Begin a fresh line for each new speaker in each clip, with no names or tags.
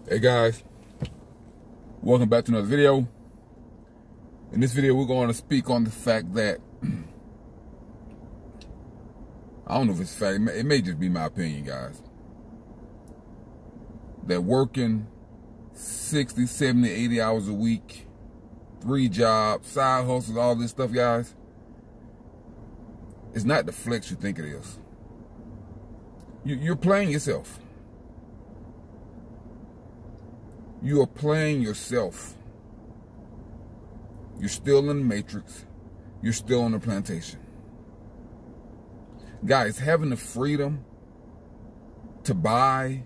Hey guys, welcome back to another video. In this video, we're going to speak on the fact that, I don't know if it's a fact, it may just be my opinion, guys, that working 60, 70, 80 hours a week, 3 jobs, side hustles, all this stuff, guys, it's not the flex you think it is. You're playing yourself. You are playing yourself. You're still in the matrix. You're still on the plantation. Guys, having the freedom to buy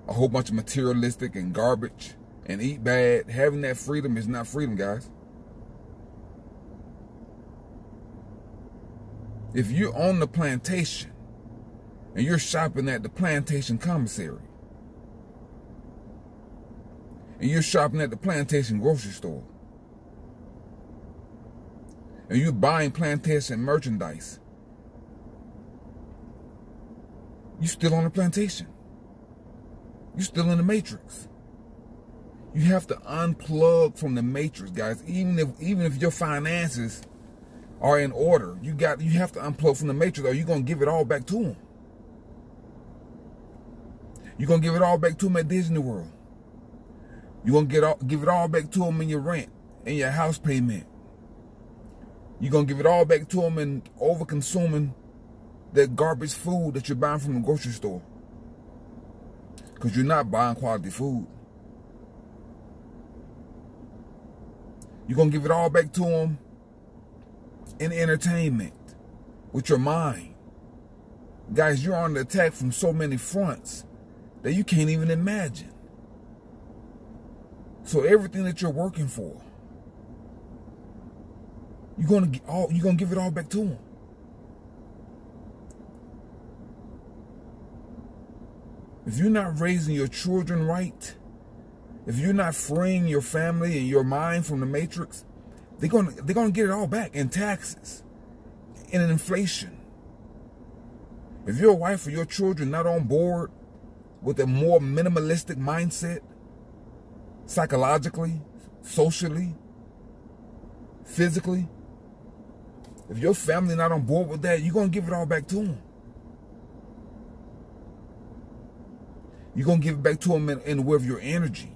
a whole bunch of materialistic and garbage and eat bad, having that freedom is not freedom, guys. If you're on the plantation and you're shopping at the plantation commissary, and you're shopping at the plantation grocery store, and you're buying plantation merchandise, you're still on the plantation. You're still in the matrix. You have to unplug from the matrix, guys. Even if your finances are in order, you have to unplug from the matrix, or you're gonna give it all back to them. You're gonna give it all back to them at Disney World. You're going to give it all back to them in your rent and your house payment. You're going to give it all back to them in over-consuming that garbage food that you're buying from the grocery store. Because you're not buying quality food. You're going to give it all back to them in entertainment with your mind. Guys, you're under attack from so many fronts that you can't even imagine. So everything that you're working for, you're gonna give it all back to them. If you're not raising your children right, if you're not freeing your family and your mind from the matrix, they're gonna get it all back in taxes, in inflation. If your wife or your children not on board with a more minimalistic mindset, psychologically, socially, physically, if your family not on board with that, you're going to give it all back to them. You're going to give it back to them in the way of your energy.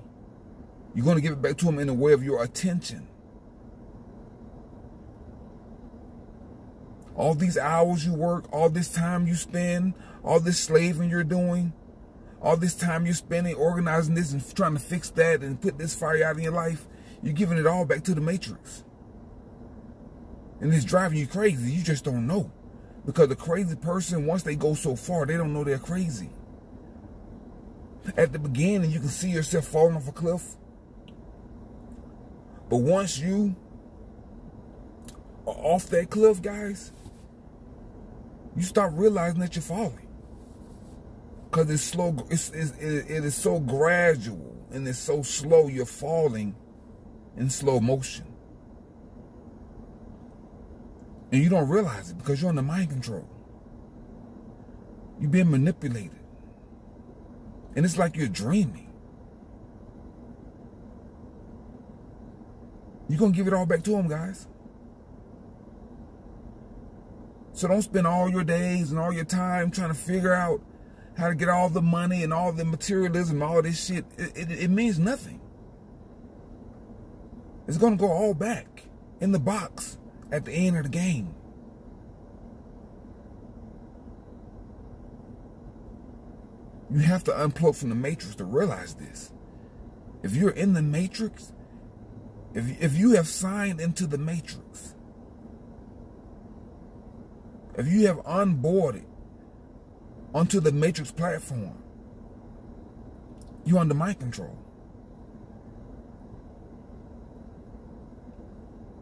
You're going to give it back to them in the way of your attention. All these hours you work, all this time you spend, all this slaving you're doing, all this time you're spending organizing this and trying to fix that and put this fire out in your life, you're giving it all back to the matrix. And it's driving you crazy. You just don't know. Because the crazy person, once they go so far, they don't know they're crazy. At the beginning, you can see yourself falling off a cliff. But once you are off that cliff, guys, you start realizing that you're falling. Because it's slow, it is so gradual and it's so slow, you're falling in slow motion. And you don't realize it because you're under mind control. You're being manipulated. And it's like you're dreaming. You're going to give it all back to them, guys. So don't spend all your days and all your time trying to figure out how to get all the money and all the materialism, all this shit. It means nothing. It's going to go all back in the box at the end of the game. You have to unplug from the matrix to realize this. If you're in the matrix, if you have signed into the matrix, if you have onboarded onto the matrix platform, you're under mind control.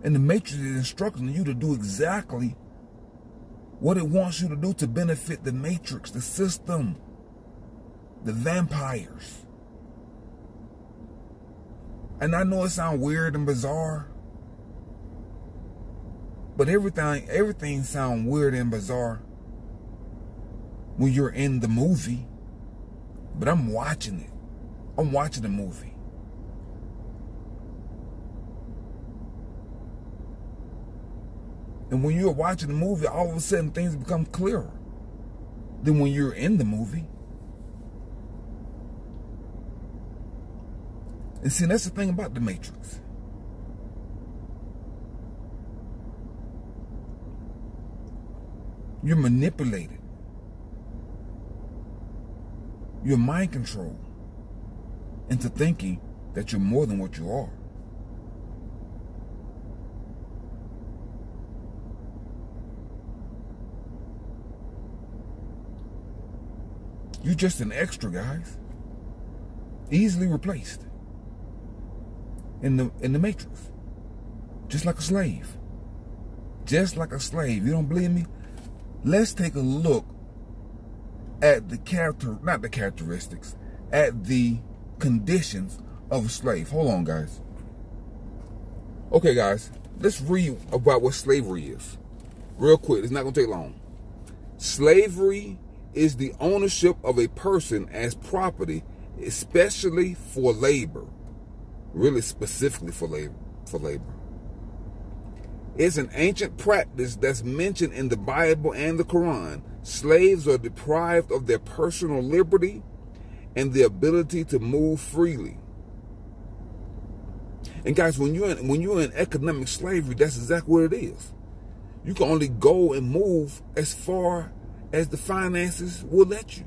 And the matrix is instructing you to do exactly what it wants you to do to benefit the matrix, the system, the vampires. And I know it sounds weird and bizarre, but everything sounds weird and bizarre when you're in the movie. but I'm watching it. I'm watching the movie. And when you're watching the movie, all of a sudden things become clearer than when you're in the movie. And see, that's the thing about the Matrix. You're manipulated. You're mind controlled into thinking that you're more than what you are. You're just an extra, guys. Easily replaced. In the Matrix. Just like a slave. Just like a slave. You don't believe me? Let's take a look at the characteristics, at the conditions of a slave. Hold on, guys. Okay, guys. Let's read about what slavery is. Real quick. It's not going to take long. Slavery is the ownership of a person as property, especially for labor. Really specifically for labor. It's an ancient practice that's mentioned in the Bible and the Quran. Slaves are deprived of their personal liberty and the ability to move freely. And guys, when you're in economic slavery, that's exactly what it is. You can only go and move as far as the finances will let you.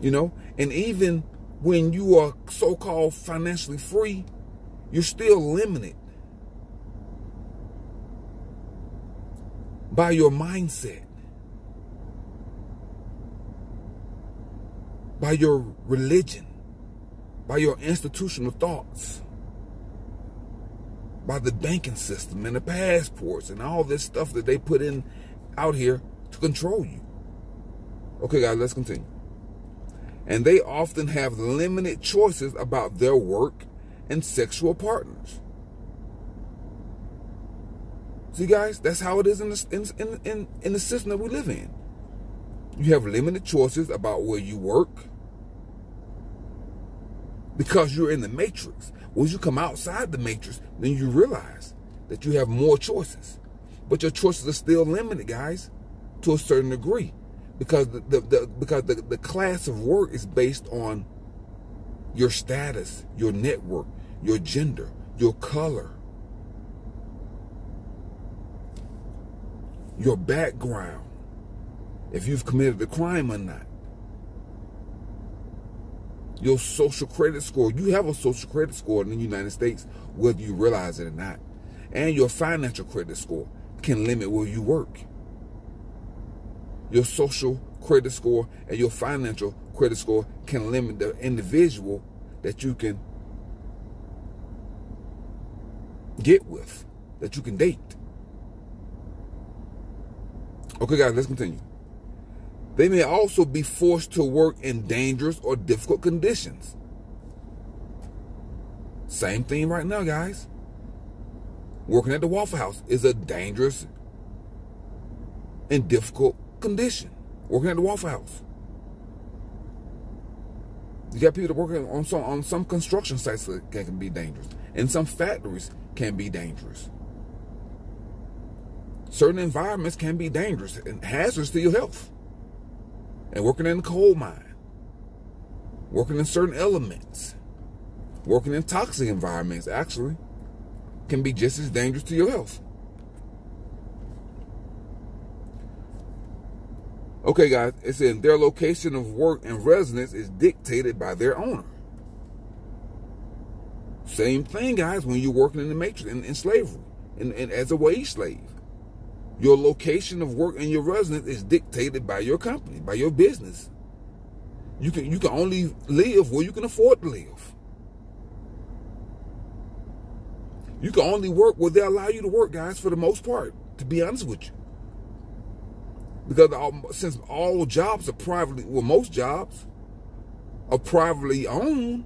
You know, and even when you are so-called financially free, you're still limited by your mindset, by your religion, by your institutional thoughts, by the banking system and the passports and all this stuff that they put in out here to control you. Okay, guys, let's continue. And they often have limited choices about their work and sexual partners. See, guys, that's how it is in the system that we live in. You have limited choices about where you work because you're in the Matrix. Once you come outside the Matrix, then you realize that you have more choices. But your choices are still limited, guys, to a certain degree. Because the class of work is based on your status, your network, your gender, your color, your background, if you've committed a crime or not, your social credit score. You have a social credit score in the United States, whether you realize it or not. And your financial credit score can limit where you work. Your social credit score and your financial credit score can limit the individual that you can get with, that you can date. Okay, guys, let's continue. They may also be forced to work in dangerous or difficult conditions. Same thing right now, guys. Working at the Waffle House is a dangerous and difficult condition. Working at the Waffle House. You got people that working on some construction sites that can be dangerous. And some factories can be dangerous. Certain environments can be dangerous and hazardous to your health. And working in the coal mine, working in certain elements, working in toxic environments actually can be just as dangerous to your health. Okay, guys, it says their location of work and residence is dictated by their owner. Same thing, guys, when you're working in the Matrix, in slavery, and as a wage slave. Your location of work and your residence is dictated by your company, by your business. You can only live where you can afford to live. You can only work where they allow you to work, guys, for the most part, to be honest with you. Because since all jobs are privately, well, most jobs are privately owned,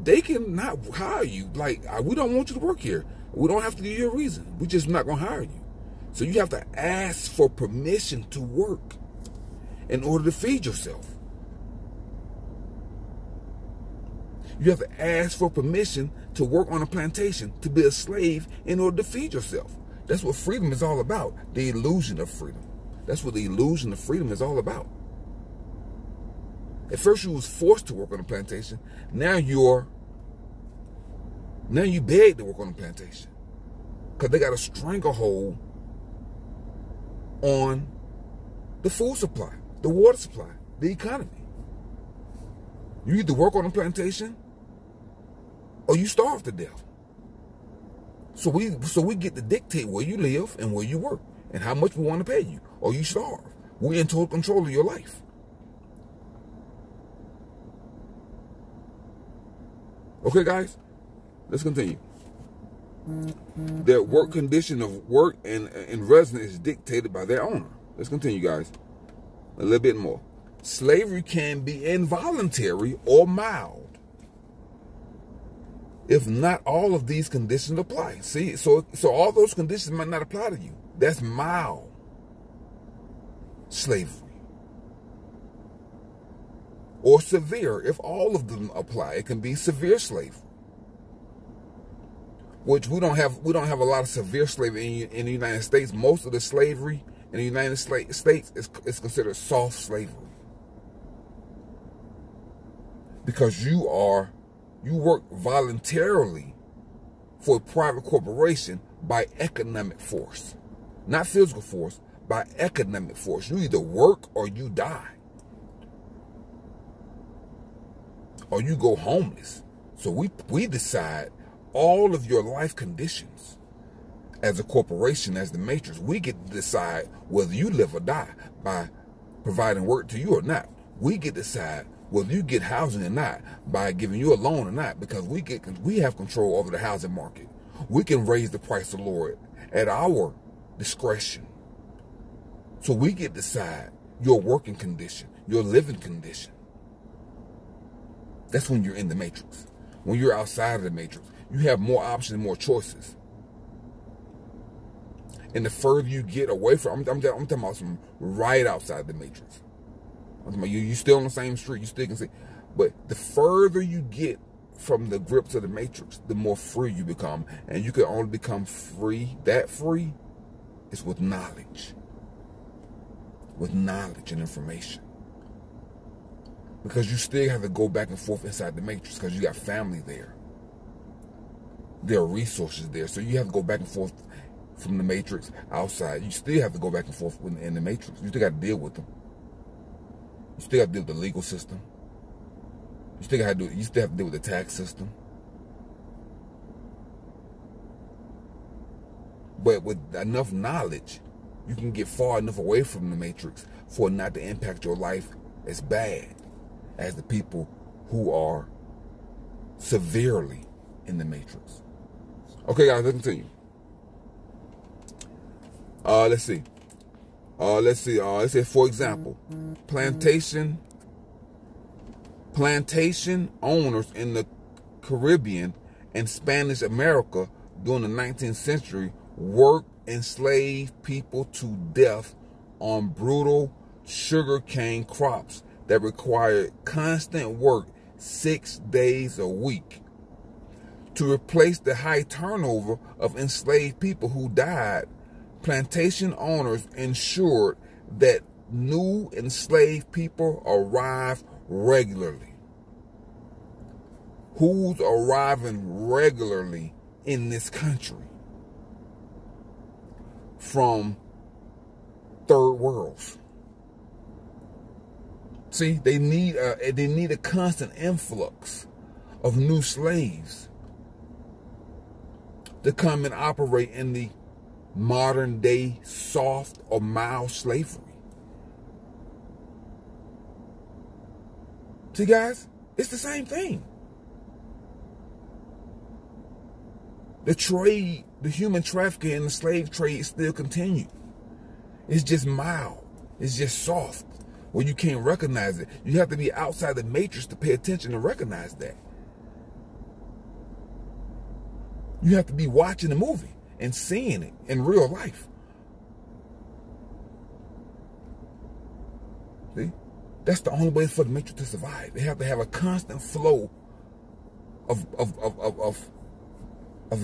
they can not hire you. Like, we don't want you to work here. We don't have to give you a reason. We're just not going to hire you. So you have to ask for permission to work. in order to feed yourself. You have to ask for permission to work on a plantation, to be a slave in order to feed yourself. That's what freedom is all about, the illusion of freedom. That's what the illusion of freedom is all about. At first you was forced to work on a plantation. Now you beg to work on a plantation. Because they got a stranglehold on the food supply, the water supply, the economy. You either work on a plantation or you starve to death. So we get to dictate where you live and where you work and how much we want to pay you, or you starve. We're in total control of your life. Okay, guys, let's continue. Their work condition of work and residence is dictated by their owner. Let's continue, guys. A little bit more. Slavery can be involuntary or mild, if not all of these conditions apply. See, so all those conditions might not apply to you. That's mild slavery. Or severe, if all of them apply. It can be severe slavery, which we don't have a lot of severe slavery in the United States. Most of the slavery in the United States is considered soft slavery, because you work voluntarily for a private corporation by economic force, not physical force, by economic force. You either work or you die, or you go homeless. So we decide all of your life conditions as a corporation, as the matrix. We get to decide whether you live or die by providing work to you or not. We get to decide whether you get housing or not by giving you a loan or not, because we have control over the housing market. We can raise the price or lower it at our discretion. So we get to decide your working condition, your living condition. That's when you're in the matrix. When you're outside of the matrix, you have more options and more choices. And the further you get away from, I'm talking about some right outside the matrix. I'm talking about you still on the same street, you still can see. But the further you get from the grips of the matrix, the more free you become. And you can only become free, that free, is with knowledge. With knowledge and information. Because you still have to go back and forth inside the matrix, because you got family there. There are resources there. So you have to go back and forth from the matrix outside. You still have to go back and forth in the matrix. You still got to deal with them. You still have to deal with the legal system. You still have to deal with the tax system. But with enough knowledge, you can get far enough away from the matrix for it not to impact your life as bad as the people who are severely in the matrix. Okay, guys, let's continue. Let's see. Let's say, for example, plantation owners in the Caribbean and Spanish America during the 19th century worked enslaved people to death on brutal sugarcane crops that required constant work 6 days a week. To replace the high turnover of enslaved people who died, plantation owners ensured that new enslaved people arrived regularly. Who's arriving regularly in this country? From third worlds. See, they need a constant influx of new slaves to come and operate in the modern day soft or mild slavery. See, guys, it's the same thing. The trade, the human trafficking and the slave trade still continue. It's just mild. It's just soft, where you can't recognize it. You have to be outside the matrix to pay attention and recognize that. You have to be watching the movie and seeing it in real life. See? That's the only way for the matrix to survive. They have to have a constant flow of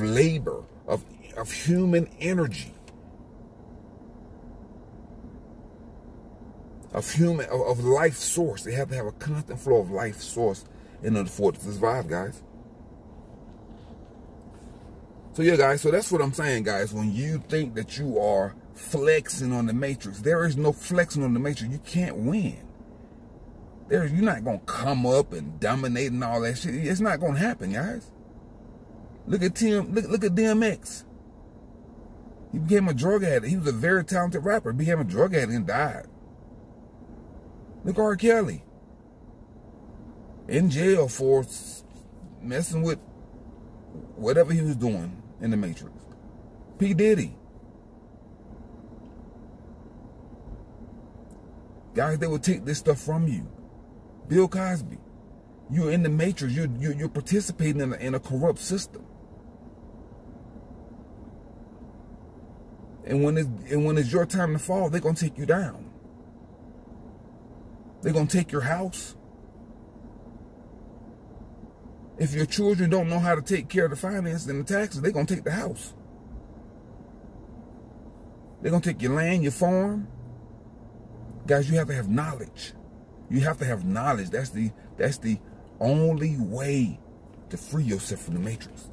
labor, of human energy, of life source. They have to have a constant flow of life source in order for it to survive, guys. So yeah, guys, so that's what I'm saying, guys. When you think that you are flexing on the matrix, there is no flexing on the matrix. You can't win. You're not going to come up and dominate and all that shit. It's not going to happen, guys. Look at look at DMX. He became a drug addict. He was a very talented rapper. He became a drug addict and died. Look at R. Kelly. In jail for messing with whatever he was doing in the Matrix. P. Diddy. Guys, they will take this stuff from you. Bill Cosby. You're in the Matrix. You're participating in a corrupt system. And when it's your time to fall, they're gonna take you down. They're gonna take your house. If your children don't know how to take care of the finances and the taxes, they're gonna take the house. They're gonna take your land, your farm. Guys, you have to have knowledge. You have to have knowledge. That's the only way to free yourself from the Matrix.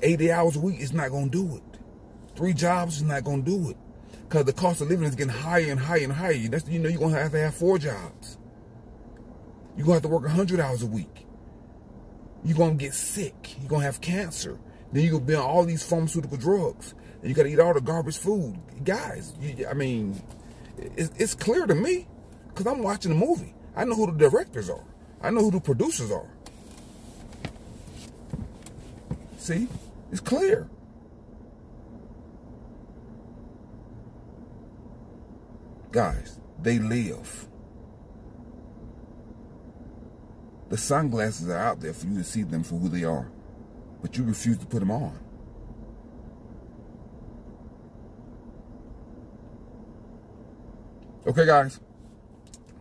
80 hours a week is not gonna do it. 3 jobs is not gonna do it. Because the cost of living is getting higher and higher and higher. That's, you're gonna have to have 4 jobs. You're gonna have to work 100 hours a week. You're gonna get sick. You're gonna have cancer. Then you're gonna be on all these pharmaceutical drugs. And you gotta eat all the garbage food. Guys, I mean, it's clear to me. Because I'm watching the movie. I know who the directors are. I know who the producers are. See? It's clear. Guys, they live. The sunglasses are out there for you to see them for who they are. But you refuse to put them on. Okay, guys.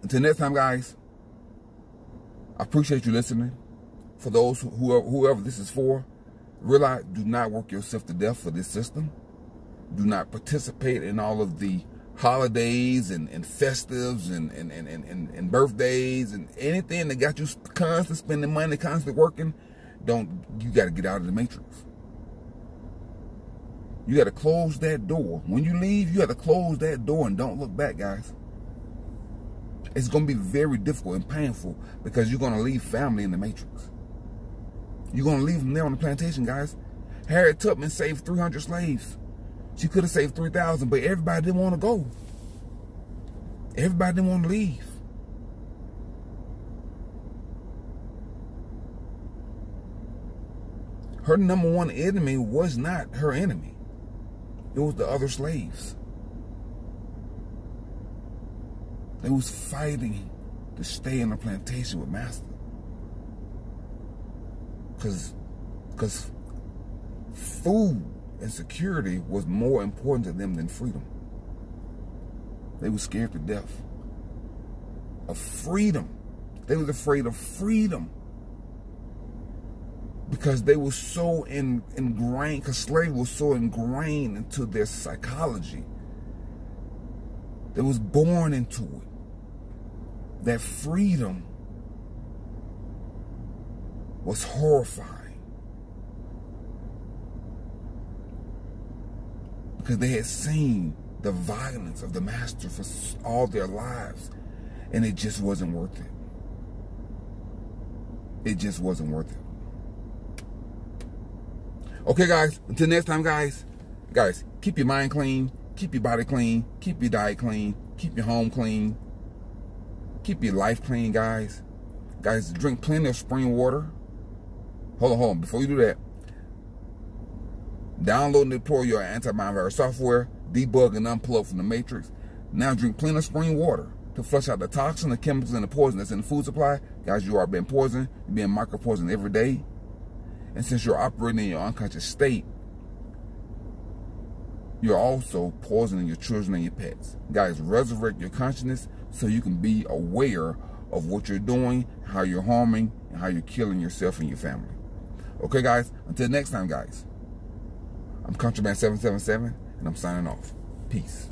Until next time, guys. I appreciate you listening. For those whoever this is for, realize, do not work yourself to death for this system. Do not participate in all of the holidays and festives and birthdays and anything that got you constantly spending money, constantly working. You got to get out of the Matrix. You got to close that door. When you leave, you got to close that door and don't look back, guys. It's going to be very difficult and painful because you're going to leave family in the Matrix. You're going to leave them there on the plantation, guys. Harriet Tubman saved 300 slaves. She could have saved 3,000, but everybody didn't want to go. Everybody didn't want to leave. Her number one enemy was not her enemy. It was the other slaves. They was fighting to stay in the plantation with master. Because food and security was more important to them than freedom. They were scared to death of freedom. They was afraid of freedom because they were so ingrained, because slavery was so ingrained into their psychology. They was born into it. That freedom was horrifying. Because they had seen the violence of the master for all their lives. And it just wasn't worth it. It just wasn't worth it. Okay, guys. Until next time, guys. Guys, keep your mind clean. Keep your body clean. Keep your diet clean. Keep your home clean. Keep your life clean, guys. Guys, drink plenty of spring water. Hold on. Before you do that, download and deploy your antivirus software, debug and unplug from the Matrix. Now drink plenty of spring water to flush out the toxin, the chemicals, and the poison that's in the food supply. Guys, you are being poisoned. You're being micro-poisoned every day. And since you're operating in your unconscious state, you're also poisoning your children and your pets. Guys, resurrect your consciousness so you can be aware of what you're doing, how you're harming, and how you're killing yourself and your family. Okay, guys? Until next time, guys. I'm Contraband 777, and I'm signing off. Peace.